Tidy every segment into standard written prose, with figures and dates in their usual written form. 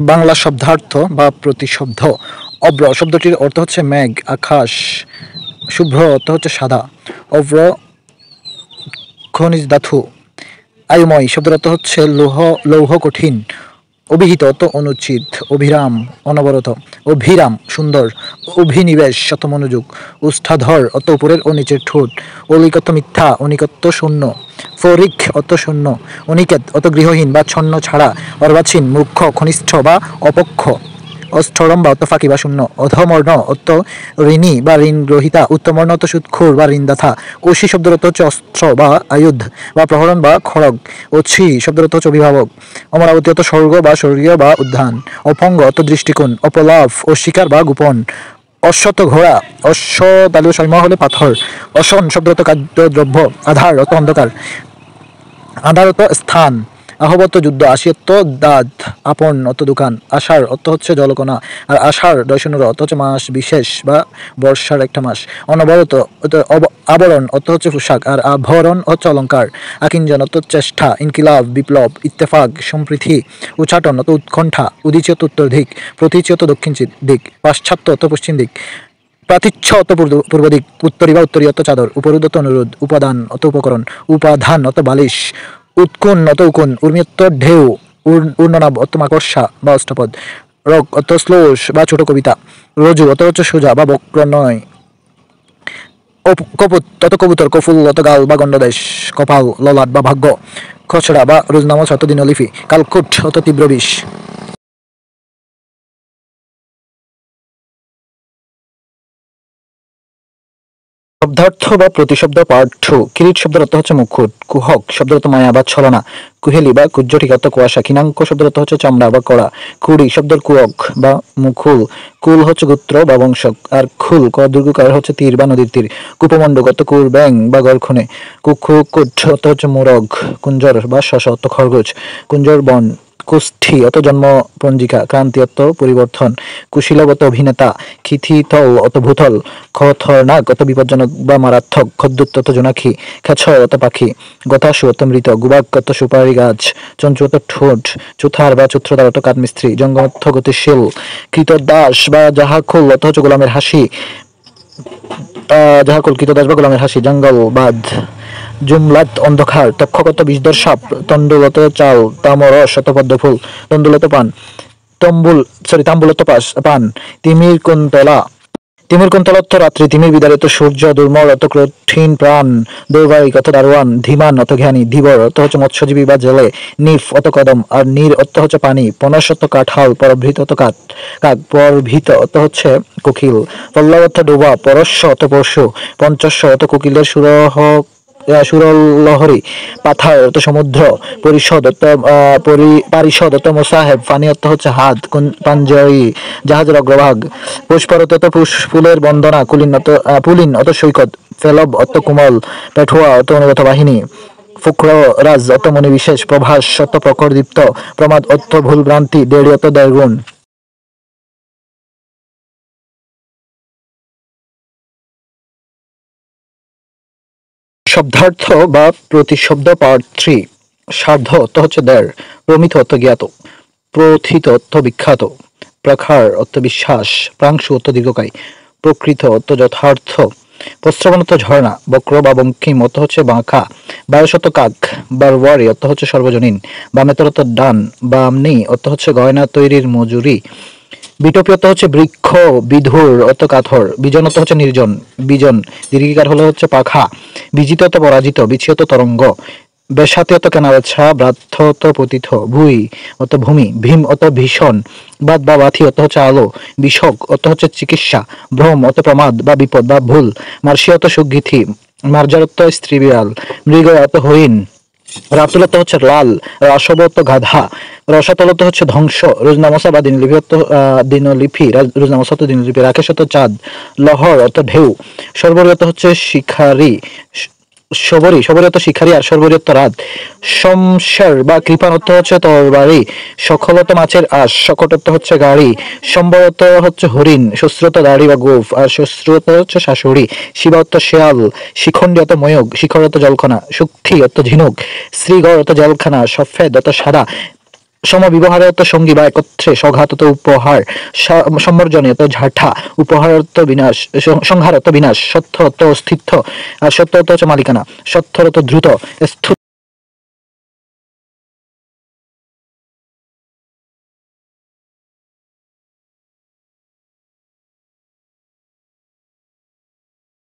বাংলা শব্দার্থ বা প্রতিশব্দ। অব্র শব্দটির অর্থ হচ্ছে মেঘ, আকাশ। শুভ্র অর্থ হচ্ছে সাদা। অব্র খনিজ ধাতু। আয়ুময় শব্দের অর্থ হচ্ছে লৌহ কঠিন। অভিহিত অর্থ অনুচিত। অভিরাম অনবরত। অভিরাম সুন্দর। অভিনিবেশ অর্থ মনোযোগ। ওষ্ঠাধর অর্থ উপরের ও নিচের ঠোঁট। অলিকত্ব মিথ্যা, অনিকত্ব শূন্য। ফরিক অর্থ শূন্য। অনিকেত অর্থ গৃহহীন বা ছন্ন ছাড়া। অর্বাচীন মূর্খ, কনিষ্ঠ বা অপক্ষ। অস্থরম বা অর্থ ফাঁকি বা শূন্য। অধমর্ণ অর্থ ঋণী বা ঋণ গ্রহিতা। উত্তমর্ণ অর্থ সুদখোর বা ঋণদাতা। অসি শব্দের অর্থ হচ্ছে অস্ত্র বা আয়ুধ বা প্রহরণ বা খড়গ। অছি শব্দের অর্থ হচ্ছে অভিভাবক। অমরাবতী অর্থ স্বর্গ বা স্বর্গীয় বা উদ্যান। অপঙ্গ অর্থ দৃষ্টিকোণ। অপলাভ অস্বীকার বা গোপন। অশ্বত ঘোড়া। অশ্ব তালুর সৈম হলে পাথর। অসন শব্দের অর্থ খাদ্যদ্রব্য। আধার অর্থ অন্ধকার। আধার অর্থ স্থান। আহবত যুদ্ধ। আশিয়ত্ত দাঁত। আপন অর্থ দোকান। আষাঢ় অর্থ হচ্ছে জলকণা। আর আষাঢ় দর্শনের অর্থ হচ্ছে মাস বিশেষ বা বর্ষার একটা মাস। অনবরত আবরণ অর্থ হচ্ছে পোশাক। আর আভরণ হচ্ছে অলঙ্কার। আকিঞ্জন অর্থ চেষ্টা। ইনকিলাব বিপ্লব। ইত্তেফাক সম্প্রীতি। উচ্চাটন অর্থ উৎকণ্ঠা। উদীচী অর্থ উত্তর দিক। প্রতীচী অর্থ দক্ষিণ দিক। পাশ্চাত্য অর্থ পশ্চিম দিক। প্রাতীচ্য অত পূর্ব দিক। উত্তরী বা উত্তরী অত চাদর। উপরোধ অত অনুরোধ। উপাদান অত উপকরণ। উপাধান অত বালিশ। উৎকুন অত উকুন। উর্মি অত ঢেউ। উর্ণনাভ অত মাকড়সা বা অষ্টপদ। রক অত শ্লোষ বা ছোট কবিতা। রজু অত হচ্ছে সোজা বা বক্র নয়। কপুত অত কবুতর। কফুল অত গাল বা গণ্ডদেশ। কপাল ললাট বা ভাগ্য। খসড়া বা রোজনামচ অত দিনলিপি। কালকুট অত তীব্র বিষ। শব্দার্থ বা প্রতিশব্দ পার্ট 2। কিরিট শব্দের অর্থ হচ্ছে মুকুট। কুহক শব্দের অর্থ মায়া বা ছলনা। কুহেলি বা কুজ্জটিক অর্থ কুয়াশা। কিনাঙ্ক শব্দের অর্থ হচ্ছে চামড়া বা কড়া। কুড়ি শব্দের কুয়ক বা মুকুল। কুল হচ্ছে গোত্র বা বংশ। আর খুল ক দীর্ঘকার হচ্ছে তীর বা নদীর তীর। কুপমণ্ডক অর্থ কুর ব্যাং বা গড়খনে। কুট অর্থ হচ্ছে মোরগ। কুঞ্জর বা শশ অর্থ খরগোশ। কুঞ্জর বন। কুষ্ঠি অত জন্ম পঞ্জিকা। ক্রান্তি অত পরিবর্তন। কুশীলবত অভিনেতা। খিথিতল অত ভূতল। খতরনাক অত বিপজ্জনক বা মারাত্মক। খদ্দুত অত জোনাকি। খেছর অত পাখি। গতাসু অত মৃত। গুবাক অত সুপারি গাছ। চঞ্চু অত ঠোঁট। চুথার বা চুত্রদার অত কাঠমিস্ত্রি। জঙ্গম অর্থ গতিশীল। কৃতদাস বা জাহাকুল অত হচ্ছে গোলামের হাসি। জাহাকুল কৃতদাস বা গোলামের হাসি। জঙ্গল বাদ। জুমলাত অন্ধকার। তক্ষকত বিষধর সাপ। তণ্ডুলত চাল। তামরস অত পদ্ম ফুল। তণ্ডুলত পান। তাম্বুলত পান। তিমির কুন্তলা। তিমির কুন্তলত্ব রাত্রি। তিমির বিদারিত সূর্য। দুর্মল অত কঠিন প্রাণ। দৌর্বায়িক অত দারোয়ান। ধীমান অত জ্ঞানী। ধীবর অত হচ্ছে মৎস্যজীবী বা জেলে। নিফ অত কদম। আর নীর অত হচ্ছে পানি। পনস অত কাঁঠাল। পরভৃত অত কাক। পরভীত অত হচ্ছে কোকিল। পল্লব অত ডোবা। পরস্য অত পশু। পঞ্চস্য অত কোকিলের সুরলহরী। পাথার অত সমুদ্র। পারিষদ অত মোসাহেব। ফানি অত হচ্ছে হাত। পাঞ্জয়ী জাহাজের অগ্রভাগ। পুষ্পরত অত ফুলের বন্দনা। পুলিন অত সৈকত। ফেলব অত কোমল। পেঠুয়া অত অনুগত বাহিনী। ফুক্ররাজ অত মনি বিশেষ। প্রভাস অত প্রখর দীপ্ত। প্রমাদ অর্থ ভুল ভ্রান্তি। দেড়ি অত দেড়গুণ। শব্দার্থ বা প্রতিশব্দ পার্ট 3। সার্ধ অর্থ হচ্ছে দেড়। প্রমিত অর্থ জ্ঞাত। প্রথিত অর্থ বিখ্যাত। প্রখার অর্থ বিশ্বাস। প্রাংশু অর্থ দীর্ঘকায়। প্রকৃত অর্থ যথার্থ। প্রস্রবণ অর্থ ঝর্ণা। বক্র বা বঙ্কিম অর্থ হচ্ছে বাঁকা। বায়স অর্থ কাক। বারওয়ারি অর্থ হচ্ছে সর্বজনীন। বামেতর অর্থ ডান। বামনি অর্থ হচ্ছে গয়না তৈরির মজুরি। বিটপি অর্থ হচ্ছে বৃক্ষ। বিধুর অর্থ কাঠর। বিজন অর্থ হচ্ছে নির্জন। বিজন দীর্ঘিকার হলে হচ্ছে পাখা। বিজিত অর্থ পরাজিত। বিচ্ছিত তরঙ্গ। বেসাতি অত কেনাবেছা। ব্রাথ্য অত পতিত। ভুই অত ভূমি। ভীম অত ভীষণ। বাদ বা বাথি অত হচ্ছে আলো। বিষক অত হচ্ছে চিকিৎসা। ভ্রম অত প্রমাদ বা বিপদ বা ভুল। মার্শি অত সুগৃথি। মার্জার অত স্ত্রী বিড়াল। মৃগ অত হরিণ। রাতুলত হচ্ছে লাল। রাসবত গাধা। রসাতলত হচ্ছে ধ্বংস। রোজনামশা বা দিনলিপি অর্থ দিনলিপি। রোজনামশা অর্থ দিনলিপি। রাকেশ অর্থ চাঁদ। লহর অর্থ ঢেউ। সর্বরী অর্থ হচ্ছে শিখারি। সবরী অর্থ শিখারি। আর সর্বরী অর্থ রাত। শমশের বা কৃপান অর্থ হচ্ছে তরবারি। সখলত মাছের আঁশ। শকট অর্থ হচ্ছে গাড়ি। সম্বরত হচ্ছে হরিণ। শ্বশ্রুত দাড়ি বা গোঁফ। আর শ্বশ্রুত হচ্ছে শাশুড়ি। শিবা অর্থ শেয়াল। শিখণ্ডী অর্থ ময়ূক। শিখর অর্থ জলখানা। শুক্তি অর্থ ঝিনুক। শ্রীগড় অর্থ জলখানা। সফেদ অর্থ সাদা। সমবিবহারত সঙ্গী বা একত্রে সঘাতত উপহার, সম্বর্জনীয়ত ঝাঁঠা, উপহারত বিনাশ, সংহারত বিনাশ, সত্যত স্থিত্য, আর সত্যত হচ্ছে মালিকানা, সত্যরত দ্রুত,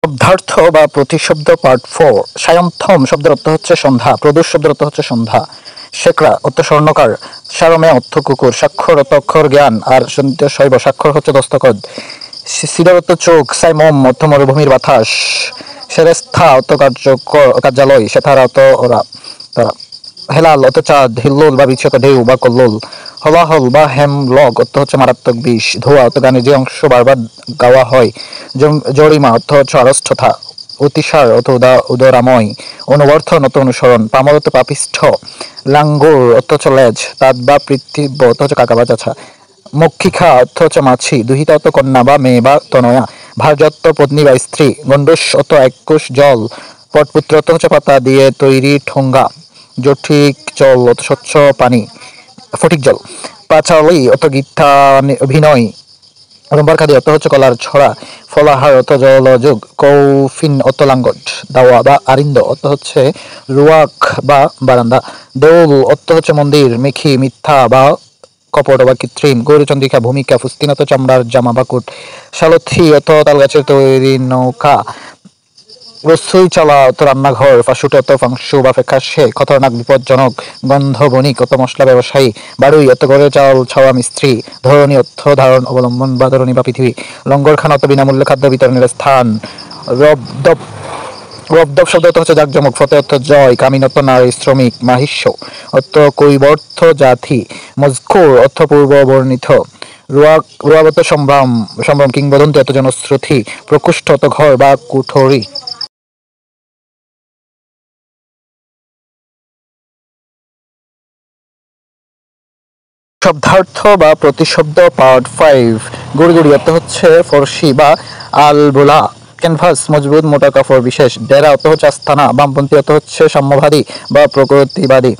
শব্দার্থ বা প্রতিশব্দ পার্ট 4। সায়ন্থম শব্দের অর্থ হচ্ছে সন্ধ্যা, প্রদোষ শব্দের অর্থ হচ্ছে সন্ধ্যা, শেকরা অর্থ স্বর্ণকার, সারমে অর্থ কুকুর, স্বাক্ষর অর্থ অক্ষর জ্ঞান, আর শৈব স্বাক্ষর হচ্ছে দস্তখত, সিডর অর্থ চোখ, সাইমম অর্থ মরুভূমির বাতাস, সেরেস্থা অর্থ কার্যালয়, সেথারা অর্থ ওরা তারা, হেলাল অর্থ চাঁদ, হিল্লোল বা বিচ্ছত ঢেউ বা কল্লোল, হলাহল বা হেমলগ অর্থ হচ্ছে মারাত্মক বিষ, ধোয়া অর্থ গানের যে অংশ বারবার গাওয়া হয়, জরিমা অর্থ হচ্ছে অরস্থতা, অতিসার অর্থ উদরাময়, অনুবর্ধন অর্থ অনুসরণ, পামর অর্থ পাপিষ্ঠ, লাঙ্গুর অর্থ হচ্ছে লেজ, তাঁত বা পৃথিব্য অর্থ হচ্ছে কাকা বা চাছা, মক্ষিকা অর্থ হচ্ছে মাছি, দুহিতা অর্থ কন্যা বা মেয়ে বা তনয়া, ভার্যত্ব পত্নী বা স্ত্রী, গণ্ডুষ অর্থ একুশ জল, পটপুত্র অর্থ হচ্ছে পাতা দিয়ে তৈরি ঠোঙ্গা, জঠিক জল অর্থ স্বচ্ছ পানি, ফটিক জল, পাঁচালী অর্থ গীতা অভিনয়, রম্বারখাদি অর্থ হচ্ছে কলার ছড়া, ফলাহার অর্থ জলযোগ, কৌফিন অর্থ লাঙ্গট, দাওয়া বা আরিন্দ অর্থ হচ্ছে রুয়াক বা বারান্দা, দৌল অর্থ হচ্ছে মন্দির, মিখি মিথ্যা বা কপট বা কৃত্রিম, গৌরচন্দ্রিকা ভূমিকা, ফুস্তিনত চামড়ার জামা বা কোট, সালথি অর্থ তালগাছের তৈরি নৌকা, রসুই চালা অত রান্নাঘর, ফাঁসুটে অত ফাংশু বা ফ্যাকাশে, খতরনাক বিপজ্জনক, গন্ধ বণিক অত মশলা ব্যবসায়ী, বাড়ুই অত ঘরে চাল ছাওয়া মিস্ত্রি, ধরণী অর্থ ধারণ অবলম্বন বা ধরণী বা পৃথিবী, লঙ্গরখানা অত বিনামূল্যে খাদ্য বিতরণের স্থান, রবদপ রবদপ শব্দ অর্থ হচ্ছে জাকজমক, ফতে অর্থ জয়, কামিনত নারী, শ্রমিক, মাহিষ্য অর্থ কৈবর্থ জাতি, মজকুর অর্থ পূর্ব বর্ণিত, রুয়াব অর্থ সম্ভ্রম, সম্ভ্রম, কিংবদন্তি অর্থ জনশ্রুতি, প্রকুষ্ঠ অর্থ ঘর বা কুঠরি। শব্দার্থ বা প্রতিশব্দ পার্ট 5। গুড়গুড়ি অর্থ হচ্ছে ফরসি বা আলবোলা, ক্যানভাস মজবুত মোটা কাপড় বিশেষ, ডেরা অর্থ হচ্ছে আস্তানা, বামপন্থী অর্থ হচ্ছে সাম্যবাদী বা প্রগতিবাদী,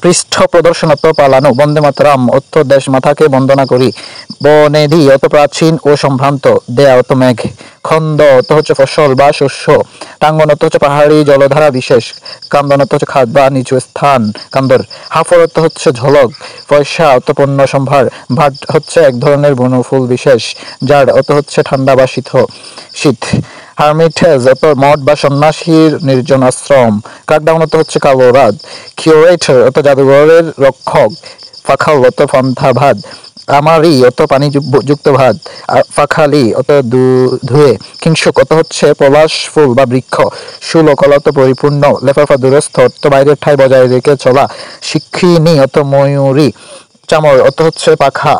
পৃষ্ঠ প্রদর্শন অর্থ পালানো, বন্দে মাতরম অর্থ দেশ মাতাকে বন্দনা করি, বনেদি অর্থ প্রাচীন ও সম্ভ্রান্ত, দেয়া অর্থ মেঘ, খন্দ অর্থ হচ্ছে ফসল বা শস্য, টাঙ্গন অর্থ হচ্ছে পাহাড়ি জলধারা বিশেষ, কান্দন অর্থ হচ্ছে খাদ বা নিচু স্থান, কান্দর, হাফর অর্থ হচ্ছে ঝলক, পয়সা অর্থ পণ্য সম্ভার, ভাট হচ্ছে এক ধরনের বনফুল বিশেষ, জার অর্থ হচ্ছে ঠান্ডা বা শীত, হার্মিটেজ অর্থ মঠ বা সন্ন্যাসীর নির্জন আশ্রম, ক্রাকডাউন অর্থ হচ্ছে কালো রাত, কিউরেটর অর্থ জাদুঘরের রক্ষক, ফাখাল অর্থ পন্থাভাদ, আমারি অত পানি যুক্ত ভাত, আর ফাখালি অত ধুয়ে, কিংসুক অত হচ্ছে পলাশ ফুল বা বৃক্ষ, সুলকল অত পরিপূর্ণ, লেফাফা দূরস্থ অত বাইরের ঠাই বজায় রেখে চলা, শিক্ষিনী অত ময়ূরী, চামর অত হচ্ছে পাখা,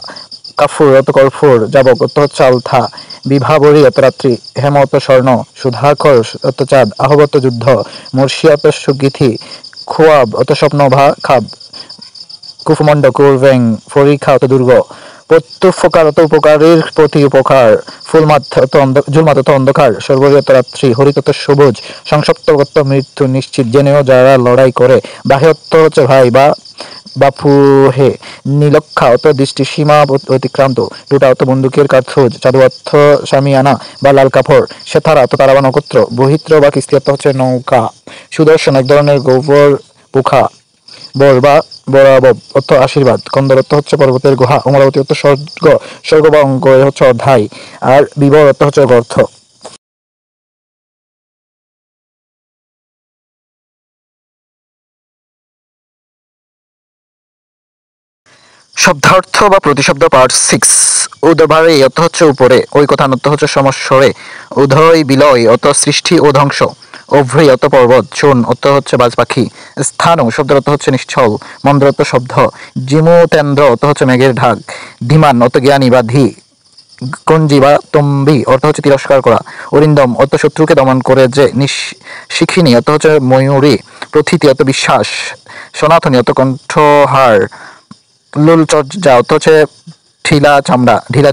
কাফুর অত কর্ফুর, যাবক অত হচ্ছে আলথা, বিভাবরী অত রাত্রি, হেম অত স্বর্ণ, সুধাকর অত চাঁদ, আহবত যুদ্ধ, মুর্শি অত সুগিথি, খোয়াব অত স্বপ্ন ভা খাব, কুফমণ্ড কুরভেং, ফরিখা অত দুর্গ, প্রত্যুপকার অত উপকারীর প্রতি উপকার, ফুলমাত অত জুলমাত অত অন্ধকার, সর্বরী অত রাত্রি, হরিত অত সবুজ, সংসপ্তগত মৃত্যু নিশ্চিত, জেনেও যারা লড়াই করে, বাহেয়ত্ব হচ্ছে ভাই বা বাপু হে, নীলক্ষা অত দৃষ্টি সীমা অতিক্রান্ত, দুটা অত বন্দুকের কার্তুজ, চাদু অর্থ সামিয়ানা বা লাল কাপড়, সেথারা অত তারা বা নক্ষত্র, বহিত্র বা কিস্তি অর্থ হচ্ছে নৌকা, সুদর্শন এক ধরনের গোবর পোখা, বর বা বরাবব অর্থ আশীর্বাদ, কন্দর অর্থ হচ্ছে পর্বতের গুহা, অমরাবতী অর্থ স্বর্গ, স্বর্গ বা অঙ্ক হচ্ছে অধ্যায়, আর বিবর অর্থ হচ্ছে গর্থ। শব্দার্থ বা প্রতিশব্দ পার্ট 6। উদভারে অর্থ হচ্ছে উপরে, ওই কথান অর্থ হচ্ছে সমস্বরে, উদয় বিলয় অর্থ সৃষ্টি ও ধ্বংস, অভ্রি অর্থ পর্বত, শূন অর্থ হচ্ছে বাজ পাখি, স্থানু শব্দের অর্থ হচ্ছে নিশ্চল, মন্দ্র অর্থ শব্দ, জিমুতেন্দ্র অর্থ হচ্ছে মেঘের ঢাক, ধীমান অর্থ জ্ঞানী বা ধী, কঞ্জি বা তম্বি অর্থ হচ্ছে তিরস্কার করা, অরিন্দম অর্থ শত্রুকে দমন করে যে, শিখিনী অর্থ হচ্ছে ময়ূরী, প্রথিতি অর্থ বিশ্বাস, সনাতনী অর্থ কণ্ঠহার, লুলচর্যা অর্থ হচ্ছে ঢিলা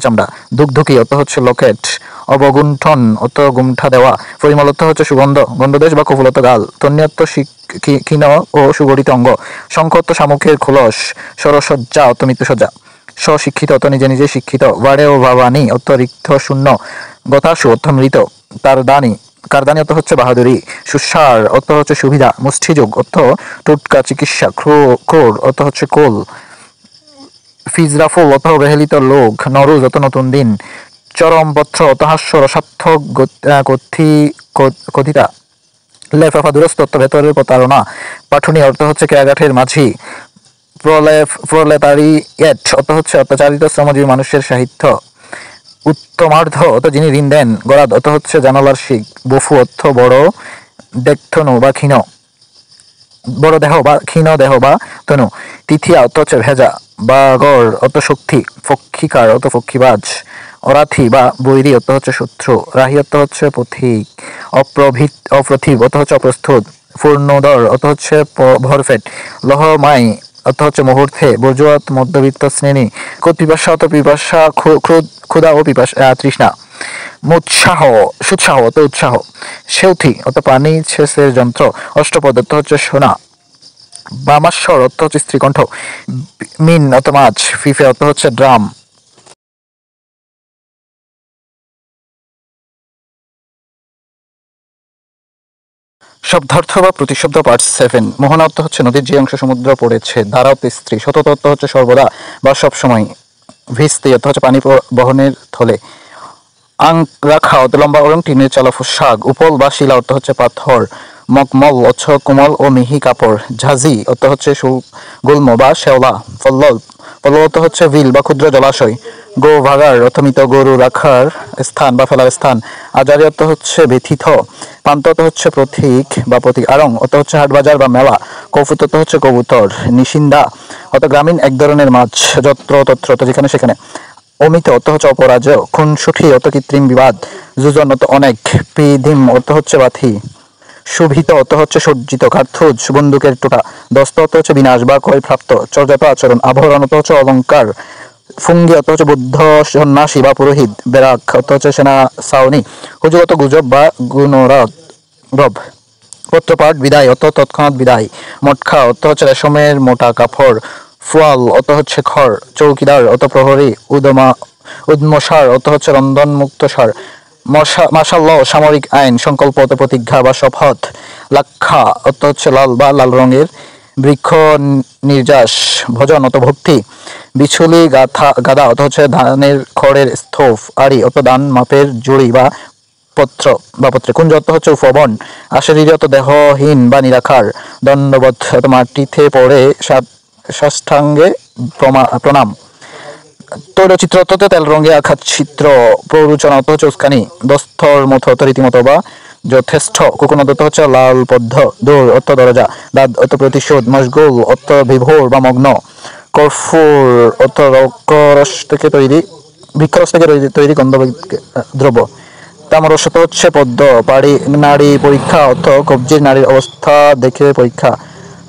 চামড়া। দুগধুকি অর্থ হচ্ছে লকেট। অবগুণ্ঠন অর্থ গুমঠা দেওয়া। পরিমল অর্থ হচ্ছে সুগন্ধ। গন্ধদেশ বা কপুলত গাল। তন্নী অর্থ ক্ষীণ ও সুগঠিত অঙ্গ। শঙ্খ অর্থ শামুকের খোলস। সরসজ্জা অর্থ মৃত্যুসজ্জা। স্বশিক্ষিত অর্থ নিজে নিজে শিক্ষিত। বাড়ে ও ভাবানী অর্থ রিক্ত শূন্য। গতাসু অর্থ মৃত। কারদানি অর্থ হচ্ছে বাহাদুরি। সুসার অর্থ হচ্ছে সুবিধা। মুষ্টিযোগ অর্থ টুটকা চিকিৎসা। ক্রোর অর্থ হচ্ছে কোল। ফিজরাফুল অর্থ অবহেলিত লোক। নরুজ অর্থ নতুন দিন। চরমপত্র অর্থ হাস্য রসাত্মক কথিতা। লেফাফা দুরস্ত অর্থ ভেতরের প্রতারণা। পাঠুনি অর্থ হচ্ছে কেয়াঘাটের মাঝি। প্রলেতারিয়েট অর্থ হচ্ছে অত্যাচারিত শ্রমজীবী মানুষের সাহিত্য। উত্তমার্ধ অর্থ যিনি ঋণ দেন। গরাদ অর্থ হচ্ছে জানালার শিক। বফু অর্থ বড় দেহতনু বা ক্ষীণ। বড় দেহ বা ক্ষীণ দেহ বা তনু। তিথিয়া অর্থ হচ্ছে ভেজা। বাগর অর্থ শক্তি। পক্ষিকার অর্থ পক্ষীবাজ। অরাথি বা বৈরী অর্থ হচ্ছে শত্রু। রাহি অর্থ হচ্ছে পথিক। অপ্রথিব অর্থ হচ্ছে অপ্রস্তুত। পূর্ণোদর অর্থ হচ্ছে ভরপেট। লহমাই অর্থ হচ্ছে মুহূর্তে। বর্জুয়াত মধ্যবিত্ত শ্রেণী। পিপাসা অর্থ পিপাসা ক্ষুধা ও তৃষ্ণা। সুৎসাহ অর্থ উৎসাহ। সেউথি অর্থ পানি সেচের যন্ত্র। অষ্টপদ অর্থ হচ্ছে সোনা। বামাশ্বর অর্থ হচ্ছে স্ত্রীকণ্ঠ। মিন অর্থ মাছ। ফিফে অর্থ হচ্ছে ড্রাম। শব্দার্থ বা প্রতিশব্দ পার্ট 7। মোহনা অর্থ হচ্ছে নদীর যে অংশ সমুদ্র পড়েছে। দ্বারা অর্থ স্ত্রী। সতত অর্থ হচ্ছে সর্বদা বা সবসময়। ভিস্তি অর্থ হচ্ছে পানি বহনের থলে। রাখা অর্থ লম্বা এবং টিনের চালা পোশাক। উপল বা শিলা অর্থ হচ্ছে পাথর। মকমল অর্থ কোমল ও মিহি কাপড়। ঝাঁঝি অর্থ হচ্ছে গুল্ম বা শেওলা। পল্লব অর্থ হচ্ছে বিল বা ক্ষুদ্র জলাশয়। ভাগার অর্থ মৃত গরু রাখার স্থান বা ফেলার স্থান। আজারি অর্থ হচ্ছে ব্যথিত। পান্ত অর্থ হচ্ছে প্রতীক বা প্রতীক। আড়ং অর্থ হচ্ছে হাট বাজার বা মেলা। কৌফুত অর্থ হচ্ছে কবুতর। নিশিন্দা অর্থ গ্রামীণ এক ধরনের মাছ। যত্র তত্র অর্থ যেখানে সেখানে। অমিত অর্থ হচ্ছে অপরাজয়। খুনসুটি অর্থ কৃত্রিম বিবাদ। যুজন অর্থ অনেক। পিদিম অর্থ হচ্ছে বাথি। শুভিত অর্থ হচ্ছে সজ্জিত। কার্তুজ বন্দুকের টোটা। দস্ত অর্থ হচ্ছে বিনাশ বা ক্ষয়প্রাপ্ত। চর্যাত আচরণ। আভরণ অর্থ হচ্ছে অলঙ্কার। ফুঙ্গি অর্থ হচ্ছে বুদ্ধ সন্ন্যাসী বা পুরোহিত। বেরাক অর্থ হচ্ছে সেনা ছাউনি। হুজুগ অর্থ গুজব বা গুণরব। পত্রপাঠ বিদায় অর্থ তৎক্ষণাৎ বিদায়। মটখা অর্থ হচ্ছে রেশমের মোটা কাপড়। ফুয়াল অর্থ হচ্ছে খড়। চৌকিদার অর্থ প্রহরী। উদ্মসার অর্থ হচ্ছে রন্ধনমুক্ত সার। মার্শাল সামরিক আইন। সংকল্প অর্থ প্রতিজ্ঞা বা শপথ। লাক্ষা অর্থ হচ্ছে লাল বা লাল রঙের। বৃক্ষ নির্যাস। ভজন অর্থ ভক্তি। বিছুলি গাদা অর্থ হচ্ছে ধানের খড়ের স্তূপ। আড়ি অর্থ ধান মাপের জুড়ি বা পত্রে। কুঞ্জ অর্থ হচ্ছে উপবন। আশরীরী অর্থ দেহহীন বা নিরাকার। দণ্ডবত অর্থ মাটিতে পড়ে সাষ্টাঙ্গে প্রণাম। তৈলচিত্র অর্থ তেল রঙে আঁকা চিত্র। প্ররোচনা অর্থ হচ্ছে উস্কানি। দস্তর মতো অর্থ রীতিমতো বা যথেষ্ট। কোকোনদ অর্থ হচ্ছে লাল পদ্ম। দৌড় অর্থ দরজা। দাদ অর্থ প্রতিশোধ। মশগুল অর্থ বিভোর বা মগ্ন। কর্ফুর অর্থ বৃক্ষরস থেকে তৈরি গন্ধ দ্রব্য। তামরস অর্থ হচ্ছে পদ্ম। নারী পরীক্ষা অর্থ কবজির নারীর অবস্থা দেখে পরীক্ষা।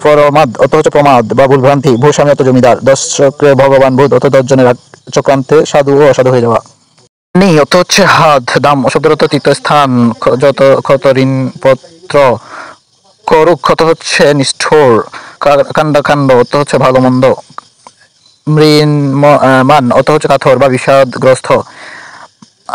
প্রমাদ অর্থ হচ্ছে প্রমাদ বা ভুলভ্রান্তি। ভূস্বামী অর্থ জমিদার। 10 চক্রে ভগবান বুধ অর্থ 10 জনের চক্রান্তে সাধু ও অসাধু হয়ে যাওয়া। নি অর্থ হচ্ছে হাত। দাম শব্দের অর্থ তীর্থস্থান। যত ক্ষত ঋণপত্র। করুক অর্থ হচ্ছে নিষ্ঠুর। কাণ্ড অর্থ হচ্ছে ভালো মন্দ। মান অর্থ হচ্ছে কাথর বা বিষাদগ্রস্ত।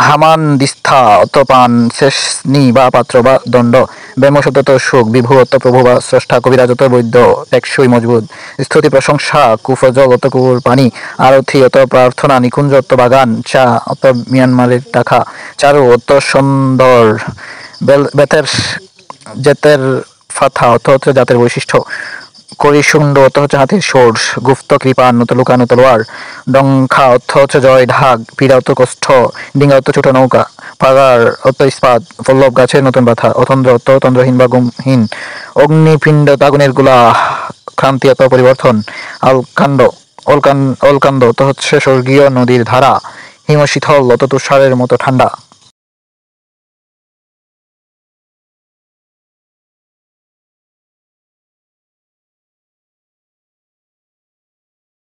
হামানদিস্থা অর্থ পান। শেষনি বা পাত্র বা দণ্ড। ব্যাম শব্দ সুখ। বিভু অর্থ প্রভু বা স্রষ্টা। কবিরাজ অর্থ বৈদ্য টেকসই মজবুত। স্তুতি প্রশংসা। কুফজল অর্থ কুকুর পানি। আরতি অর্থ প্রার্থনা। নিকুঞ্জ অর্থ বাগান। চা অর্থ মিয়ানমারের টাকা। চারু অর্থ সুন্দর। বেতের জেতের ফাথা অর্থ হচ্ছে জাতের বৈশিষ্ট্য। করিশুণ্ড অর্থ হচ্ছে হাতির সোর। গুপ্ত কৃপান অর্থ লুকানো তলোয়ার। ডঙ্খা অর্থ হচ্ছে জয় ঢাক। পীড়া অর্থ কষ্ট। ডিঙ্গা অর্থ ছোট নৌকা। পাগার অর্থ ইস্পাত। পল্লব গাছের নতুন পাতা। অতন্দ্র অর্থ তন্দ্রহীন বা গুমহীন। অগ্নিপিণ্ড আগুনের গোলা। ক্রান্তি অর্থ পরিবর্তন। অলকান্দ অর্থ হচ্ছে স্বর্গীয় নদীর ধারা। হিমশীতল অর্থ তুষারের মতো ঠান্ডা।